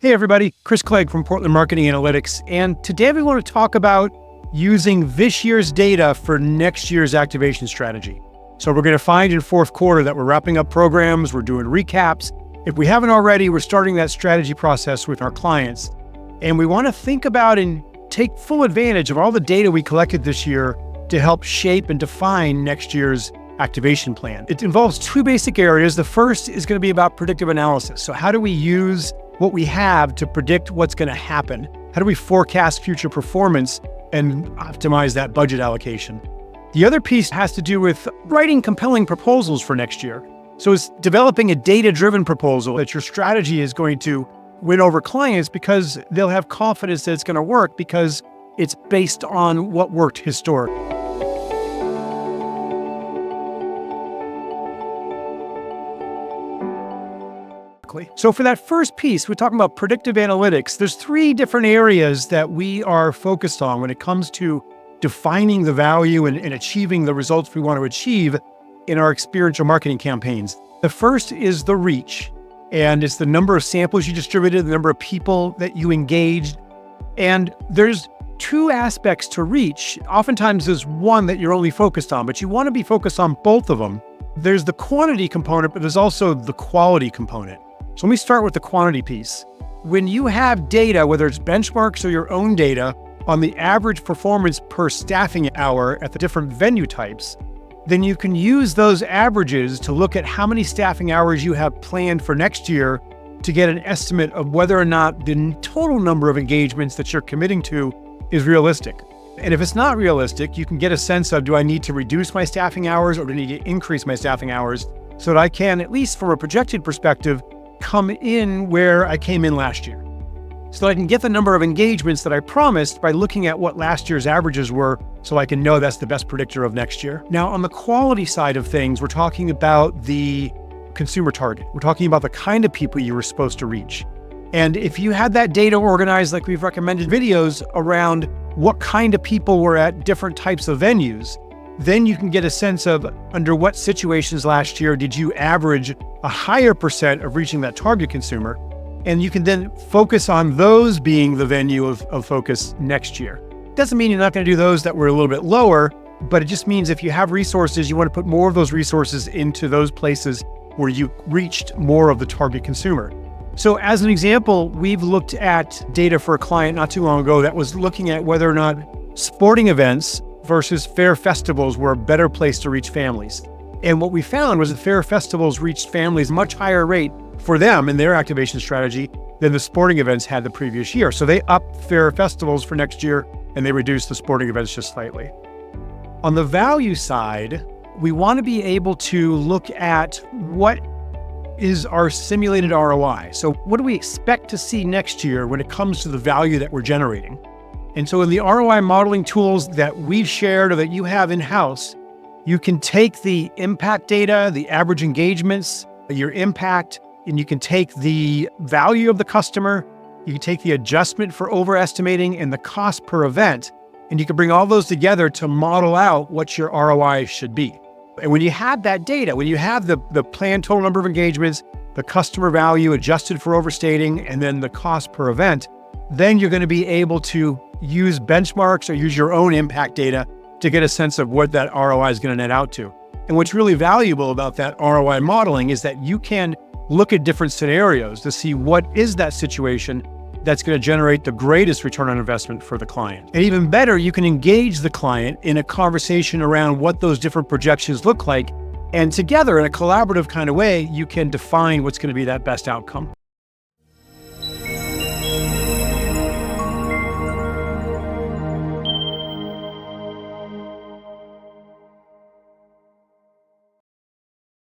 Hey everybody, Chris Clegg from Portland Marketing Analytics, and today we want to talk about using this year's data for next year's activation strategy. So we're going to find in fourth quarter that we're wrapping up programs, we're doing recaps. If we haven't already, we're starting that strategy process with our clients. And we want to think about and take full advantage of all the data we collected this year to help shape and define next year's activation plan. It involves two basic areas. The first is going to be about predictive analysis. So how do we use what we have to predict what's going to happen? How do we forecast future performance and optimize that budget allocation? The other piece has to do with writing compelling proposals for next year. So it's developing a data-driven proposal that your strategy is going to win over clients because they'll have confidence that it's going to work because it's based on what worked historically. So for that first piece, we're talking about predictive analytics. There's three different areas that we are focused on when it comes to defining the value and achieving the results we want to achieve in our experiential marketing campaigns. The first is the reach, and it's the number of samples you distributed, the number of people that you engaged. And there's two aspects to reach. Oftentimes there's one that you're only focused on, but you want to be focused on both of them. There's the quantity component, but there's also the quality component. So let me start with the quantity piece. When you have data, whether it's benchmarks or your own data, on the average performance per staffing hour at the different venue types, then you can use those averages to look at how many staffing hours you have planned for next year to get an estimate of whether or not the total number of engagements that you're committing to is realistic. And if it's not realistic, you can get a sense of, do I need to reduce my staffing hours or do I need to increase my staffing hours so that I can, at least from a projected perspective, come in where I came in last year, so that I can get the number of engagements that I promised by looking at what last year's averages were, so I can know that's the best predictor of next year. Now, on the quality side of things, we're talking about the consumer target. We're talking about the kind of people you were supposed to reach. And if you had that data organized, like we've recommended videos around what kind of people were at different types of venues, then you can get a sense of under what situations last year did you average a higher percent of reaching that target consumer. And you can then focus on those being the venue of focus next year. Doesn't mean you're not going to do those that were a little bit lower, but it just means if you have resources, you want to put more of those resources into those places where you reached more of the target consumer. So as an example, we've looked at data for a client not too long ago that was looking at whether or not sporting events versus fair festivals were a better place to reach families. And what we found was that fair festivals reached families much higher rate for them in their activation strategy than the sporting events had the previous year. So they upped fair festivals for next year and they reduced the sporting events just slightly. On the value side, we want to be able to look at what is our simulated ROI. So what do we expect to see next year when it comes to the value that we're generating? And so in the ROI modeling tools that we've shared or that you have in-house, you can take the impact data, the average engagements, your impact, and you can take the value of the customer, you can take the adjustment for overestimating and the cost per event, and you can bring all those together to model out what your ROI should be. And when you have that data, when you have the planned total number of engagements, the customer value adjusted for overstating, and then the cost per event, then you're going to be able to use benchmarks or use your own impact data to get a sense of what that ROI is going to net out to. And what's really valuable about that ROI modeling is that you can look at different scenarios to see what is that situation that's going to generate the greatest return on investment for the client. And even better, you can engage the client in a conversation around what those different projections look like. And together in a collaborative kind of way, you can define what's going to be that best outcome.